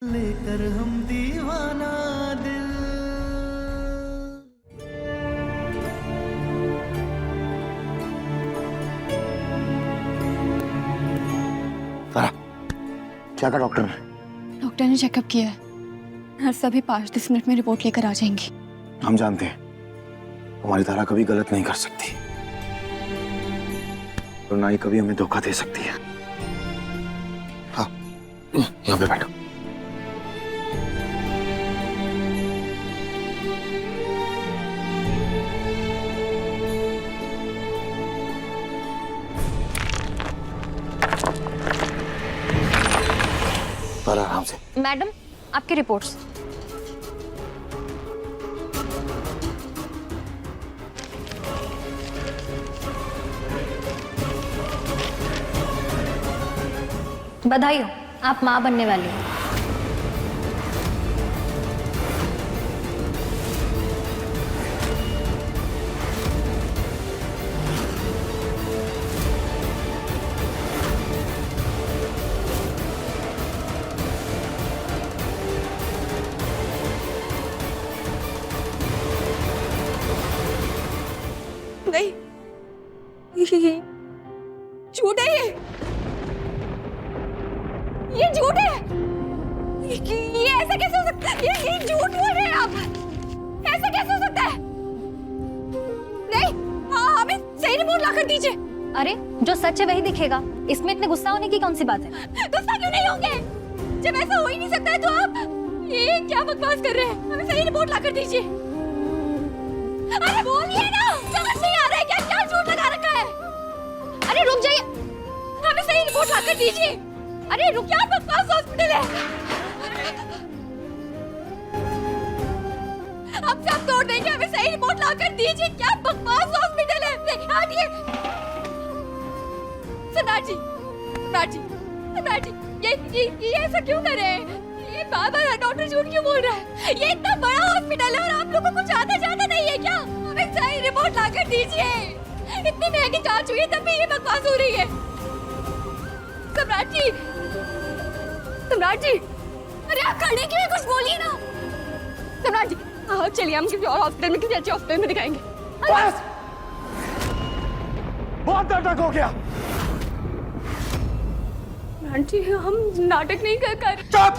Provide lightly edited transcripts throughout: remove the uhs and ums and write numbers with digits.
लेकर हम दीवाना दिल। सारा क्या कहा डॉक्टर ने? डॉक्टर ने चेकअप किया है। नर्स अभी 5-10 मिनट में रिपोर्ट लेकर आ जाएंगी। हम जानते हैं हमारी तारा कभी गलत नहीं कर सकती और ना ही कभी हमें धोखा दे सकती है। हाँ, यहाँ पे बैठो। तारा आराम से। मैडम, आपकी रिपोर्ट्स। बधाई हो, आप माँ बनने वाली हो। नहीं, ये झूठ है। ये झूठ है। ये ऐसा कैसे हो सकता है? ये झूठ बोल रहे हैं आप। ऐसा कैसे हो सकता है? नहीं, हमें सही रिपोर्ट लाकर दीजिए। अरे, जो सच है वही दिखेगा। इसमें इतने गुस्सा होने की कौन सी बात है? गुस्सा क्यों नहीं होंगे? जब ऐसा हो ही नहीं सकता है तो आप ये क्या बकवास कर रहे हैं? हमें सही रिपोर्ट लाकर दीजिए। अरे बोलिए ना, समझ नहीं आ रहा है क्या? क्या झूठ लगा रखा है? अरे रुक जाइए। हमें सही रिपोर्ट लाकर दीजिए। अरे रुक, क्या बकवास हॉस्पिटल है? हम सब तोड़ देंगे, हमें सही रिपोर्ट लाकर दीजिए। क्या बकवास हॉस्पिटल है? हटिए। सरदार जी, सरदार जी, सरदार जी, ये ऐसा क्यों कर रहे हैं? ये बार-बार डॉक्टर झूठ क्यों बोल रहा है? ये इतना बड़ा हॉस्पिटल है और आप लोगों को कुछ आता जाता नहीं है क्या? हमें सही रिपोर्ट लाकर दीजिए। इतनी महंगी जांच हुई है तब भी ये बकवास हो रही है। सम्राट जी, सम्राट जी, अरे आप खड़े क्यों हैं? कुछ बोलिए ना। सम्राट जी, चलिए हम किसी और हॉस्पिटल में, किसी अच्छे हॉस्पिटल में दिखाएंगे। बस, बहुत नाटक हो गया। सम्राट जी, हम नाटक नहीं कर। चुप!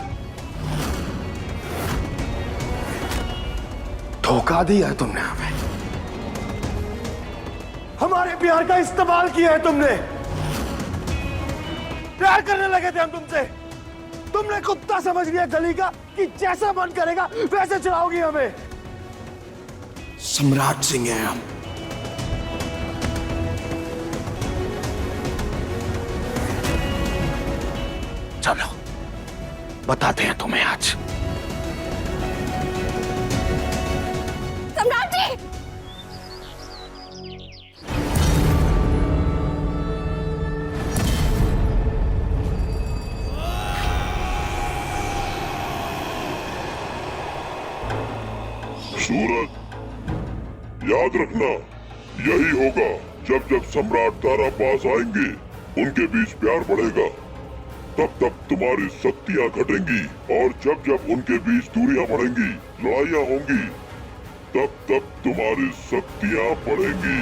धोखा दिया है तुमने हमें। हमारे प्यार का इस्तेमाल किया है तुमने। प्यार करने लगे थे हम तुमसे। तुमने कुत्ता समझ लिया गली का कि जैसा मन करेगा वैसे चलाओगी हमें। सम्राट सिंह हैं हम। चलो बताते हैं तुम्हें आज। सम्राट जी, सूरज, याद रखना, यही होगा जब जब सम्राट तारा पास आएंगे, उनके बीच प्यार बढ़ेगा, तब तब तुम्हारी शक्तियां घटेंगी और जब जब उनके बीच दूरियां बढ़ेंगी, लड़ाइयां होंगी, तब तब तुम्हारी शक्तियां बढ़ेंगी।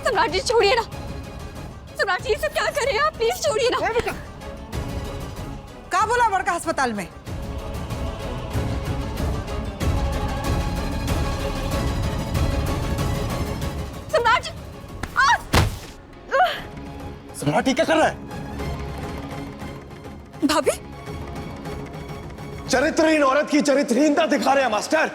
सम्राट जी छोड़िए ना। सम्राट जी, ये सब क्या कर रहे हैं आप? प्लीज छोड़िए ना। का बोला बड़का अस्पताल में? सम्राट जी, सम्राट क्या कर रहा है? भाभी, चरित्रहीन औरत की चरित्रहीनता दिखा रहे हैं मास्टर।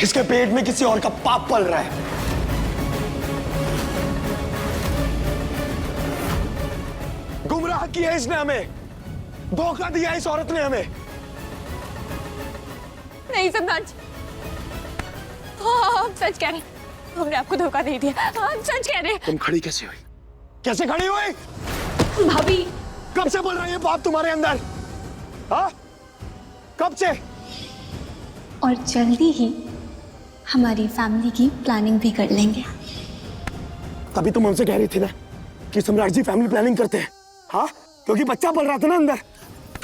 इसके पेट में किसी और का पाप पल रहा है। गुमराह किया इसने हमें, धोखा दिया इस औरत ने हमें। नहीं सम्राट जी, हम सच कह रहे हैं। हमने आपको धोखा नहीं दिया, हम सच कह रहे हैं। तुम खड़ी कैसे हुई? कैसे खड़ी हुई? भाभी, कब से बोल रही है बाप तुम्हारे अंदर? हाँ, कब से? और जल्दी ही हमारी फैमिली की प्लानिंग भी कर लेंगे। तभी तुम हमसे कह रही थी ना कि सम्राट जी फैमिली प्लानिंग करते हैं। हाँ, क्योंकि बच्चा पल रहा था ना अंदर।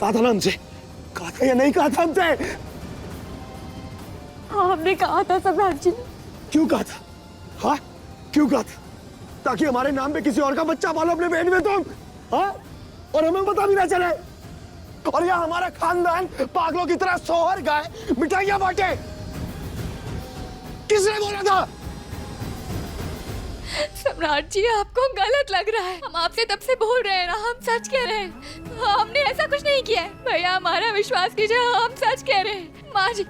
कहा था ना हमसे, कहा था या नहीं कहा था हमसे? हाँ, हमने कहा था सम्राट जी। क्यों कहा था? हाँ, क्यों कहा था? ताकि हमारे नाम पे किसी और का बच्चा पालो अपने पेट में तुम। हाँ, और हमें पता भी ना चले। और यह हमारा खानदान पागलों की तरह सोहर गाए मिठाइयां बांटे। किसने बोला था? सम्राट जी, आपको गलत लग रहा है। हम आपसे तब से बोल रहे हैं ना, हम सच कह रहे हैं। हमने ऐसा कुछ नहीं किया है। भैया, हमारा विश्वास कीजिए, हम सच कह रहे हैं। माँ जी,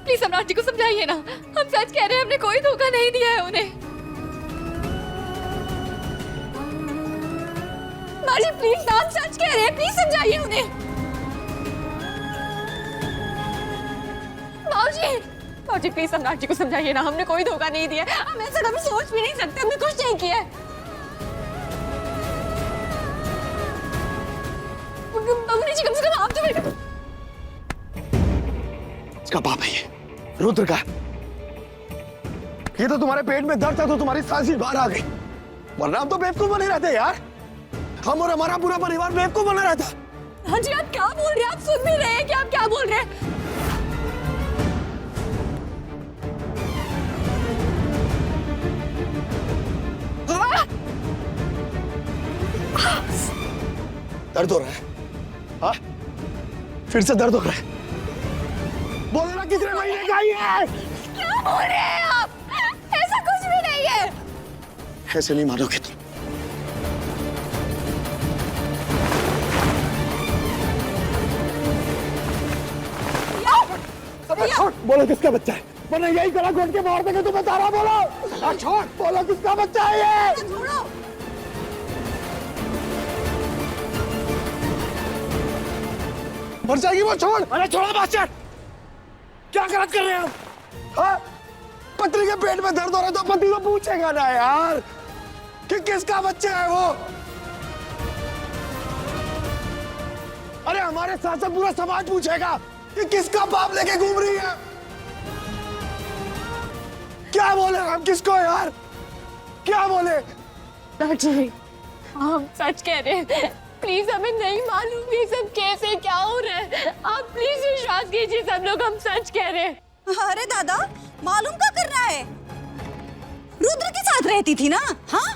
प्लीज सम्राट जी को समझाइए ना। हम सच कह रहे हैं, हमने कोई धोखा नहीं दिया है उन्हें। माँ जी, प्लीज, हम सच कह रहे हैं, प्लीज समझाइए उन्हें। माँ जी, प्लीज सम्राट जी को समझाइए ना, हमने कोई धोखा नहीं दिया। हम ऐसा कभी सोच भी नहीं सकते, हमने कुछ नहीं किया है। मम्मी जी, कम से कम आप तो मेरे इसका बाप है ये, रुद्र का। ये तो तुम्हारे पेट में दर्द था तो तुम्हारी सांस ही बाहर आ गई, वरना हम तो बेवकूफ बने रहते यार। हम और हमारा पूरा परिवार बेवकूफ बना रहता। हाँ जी, आप क्या बोल रहे हैं? आप सुन भी रहे हैं कि आप क्या बोल रहे हैं? दर्द हो रहा है? हाँ, फिर से दर्द हो रहा है? बोलो ना, कितने महीने का ये है? क्या बोल रहे हैं आप? ऐसा कुछ भी नहीं है। ऐसे नहीं मानोगे तुम। छोड़, बोलो किसका बच्चा है? वरना यही गला घोट के मार देंगे तुम्हें। तारा बोलो। छोड़, बोलो किसका बच्चा है ये? छोड़ो। मर जाएगी वो। छोड़। अरे छोड़ो बादशाह, क्या गलत कर रहे हैं हम? हाँ, पत्नी के पेट में दर्द हो रहा है तो पति को पूछेगा ना यार कि किसका बच्चा है वो। अरे हमारे साथ साथ पूरा समाज पूछेगा कि किसका बाप लेके घूम रही है। क्या बोले हम किसको यार? क्या बोले? हम सच कह रहे हैं। प्लीज, हमें नहीं मालूम ये सब कैसे क्या हो रहा है। आप प्लीज विश्वास कीजिए, सब लोग हम सच कह रहे हैं। अरे दादा, मालूम क्या कर रहा है? रुद्र के साथ रहती थी ना? हाँ,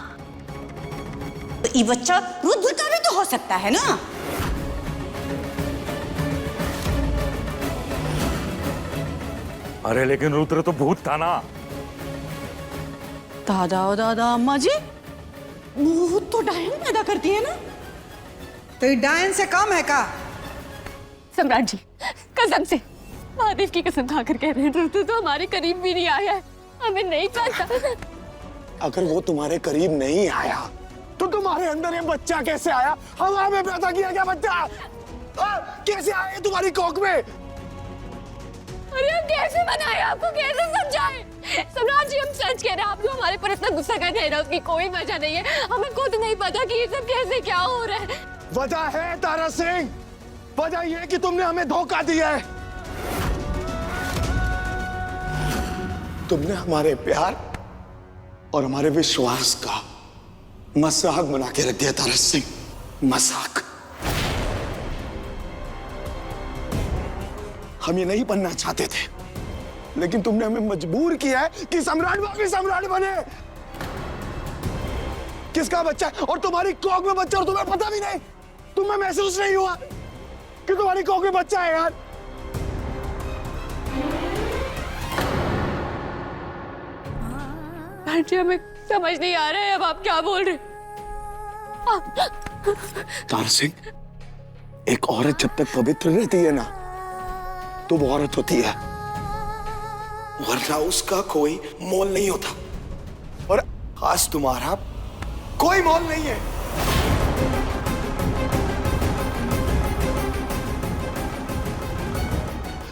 तो ये बच्चा रुद्र का भी तो हो सकता है ना? अरे लेकिन रुद्र तो भूत था ना। दादा ओ दादा, अम्मा जी, भूत तो डायन पैदा करती है ना? तो ये डायन से कम है का? सम्राट जी, कसम से, महादेव की कसम खाकर कह रहे हैं, रुद्र तो हमारे करीब भी नहीं आया है। हमें नहीं पता। अगर वो तुम्हारे करीब नहीं आया तो तुम्हारे अंदर ये बच्चा कैसे आया? हवा में पैदा किया क्या बच्चा? कैसे आया ये तुम्हारी कोख में? अरे हम कैसे बनाए, आपको कैसे समझाएं? सम्राट जी, हम सच कह रहे हैं। आप लोग हमारे पर इतना गुस्सा कर रहे हैं, उसकी कोई वजह नहीं है। हमें खुद नहीं पता कि ये सब कैसे क्या हो रहा है। वजह है तारा सिंह, वजह ये है कि तुमने हमें धोखा दिया है। तुमने हमारे प्यार और हमारे विश्वास का मजाक बना के रख दिया तारा सिंह, मजाक। हम ये नहीं बनना चाहते थे, लेकिन तुमने हमें मजबूर किया है कि सम्राट वाकई सम्राट बने। किसका बच्चा है? और तुम्हारी कोख में बच्चा और तुम्हें पता भी नहीं। तुम्हें महसूस नहीं हुआ कि तुम्हारी कोख में बच्चा है यार? जी, हमें समझ नहीं आ रहा है अब आप क्या बोल रहे। तारा सिंह, एक औरत जब तक पवित्र रहती है ना तो वो औरत होती है, वरना उसका कोई मोल नहीं होता। और आज तुम्हारा कोई मोल नहीं है।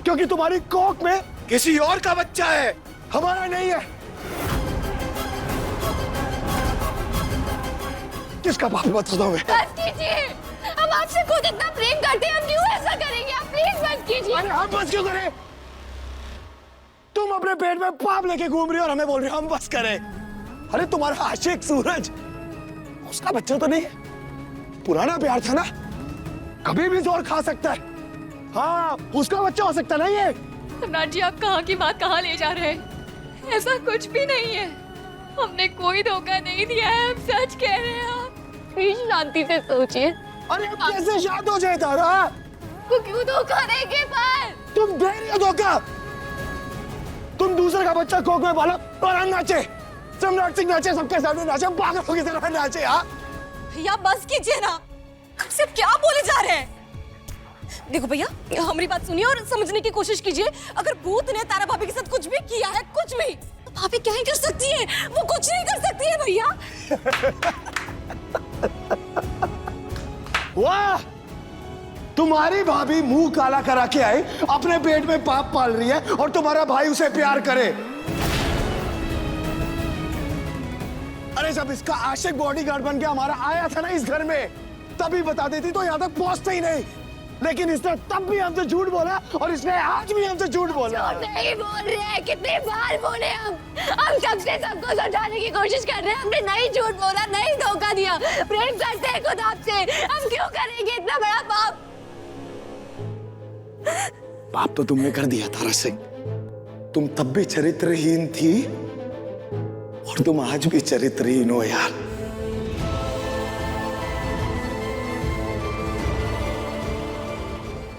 क्योंकि तुम्हारी कोख में किसी और का बच्चा है, हमारा नहीं है। किसका बाप बता दो मैं। बस कीजिए, हम आपसे खुद इतना प्रेम करते हैं, हम क्यों ऐसा करेंगे? आप प्लीज बस कीजिए। अरे हम बस क्यों करें? तुम अपने पेट में पाप लेके घूम रही हो और हमें बोल रही हो हम बस करें। अरे तुम्हारा आशिक सूरज, उसका बच्चा तो नहीं है, पुराना प्यार था ना, कभी भी जोर खा सकता है। हाँ, उसका बच्चा हो सकता नहीं है। सम्राट जी, आप कहाँ की बात कहाँ ले जा रहे हैं? ऐसा कुछ भी नहीं है, हमने कोई धोखा नहीं दिया है, हम सच कह रहे हैं। आप प्लीज शांति से सोचिए। अरे अब कैसे शांत हो जाए तारा? को क्यों धोखा देंगे? पर तुम दे रही हो धोखा। तुम दूसरे का बच्चा कोख में पाला और हम नाचे, सम्राट सिंह नाचे, सबके सामने नाचे, पागलों की तरह नाचे। हाँ भैया बस कीजिए ना, सिर्फ क्या बोले जा रहे हैं? देखो भैया, हमारी बात सुनिए और समझने की कोशिश कीजिए। अगर भूत ने तारा भाभी के साथ कुछ भी किया है, कुछ भी, तो भाभी क्या ही कर सकती है? वो कुछ नहीं कर सकती है भैया। वाह, तुम्हारी भाभी मुंह काला करा के आई, अपने पेट में पाप पाल रही है और तुम्हारा भाई उसे प्यार करे। अरे जब इसका आशिक बॉडीगार्ड बन के हमारा आया था ना इस घर में, तभी बता देती तो यहाँ तक पहुंचते ही नहीं। लेकिन इसने तब भी हमसे झूठ बोला और इसने आज भी हमसे झूठ बोला। नहीं बोल रहे हैं, कितनी बार बोले हम सबसे सबको समझाने की कोशिश कर रहे हैं। हमने नहीं झूठ बोला, नहीं धोखा दिया, प्रेम करते हैं खुद आपसे, हम क्यों करेंगे इतना बड़ा पाप? पाप तो तुमने कर दिया तारा सिंह, तुम तब भी चरित्रहीन थी और तुम आज भी चरित्रहीन हो यार।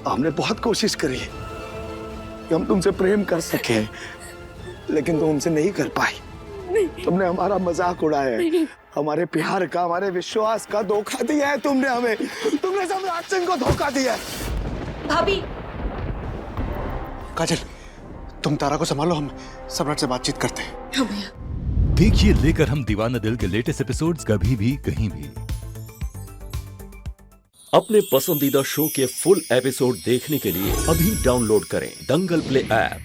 हमने बहुत कोशिश करी कि हम तुमसे प्रेम कर सके, लेकिन तुम हमसे नहीं कर पाई। तुमने हमारा मजाक उड़ाया है, हमारे प्यार का, हमारे विश्वास का धोखा दिया है तुमने हमें। तुमने सम्राट सिंह को धोखा दिया है। भाभी, काजल, तुम तारा को संभालो, हम सम्राट से बातचीत करते हैं। हाँ भैया। देखिए लेकर हम दीवाना दिल के लेटेस्ट एपिसोड्स कभी भी कहीं भी। अपने पसंदीदा शो के फुल एपिसोड देखने के लिए अभी डाउनलोड करें दंगल प्ले ऐप।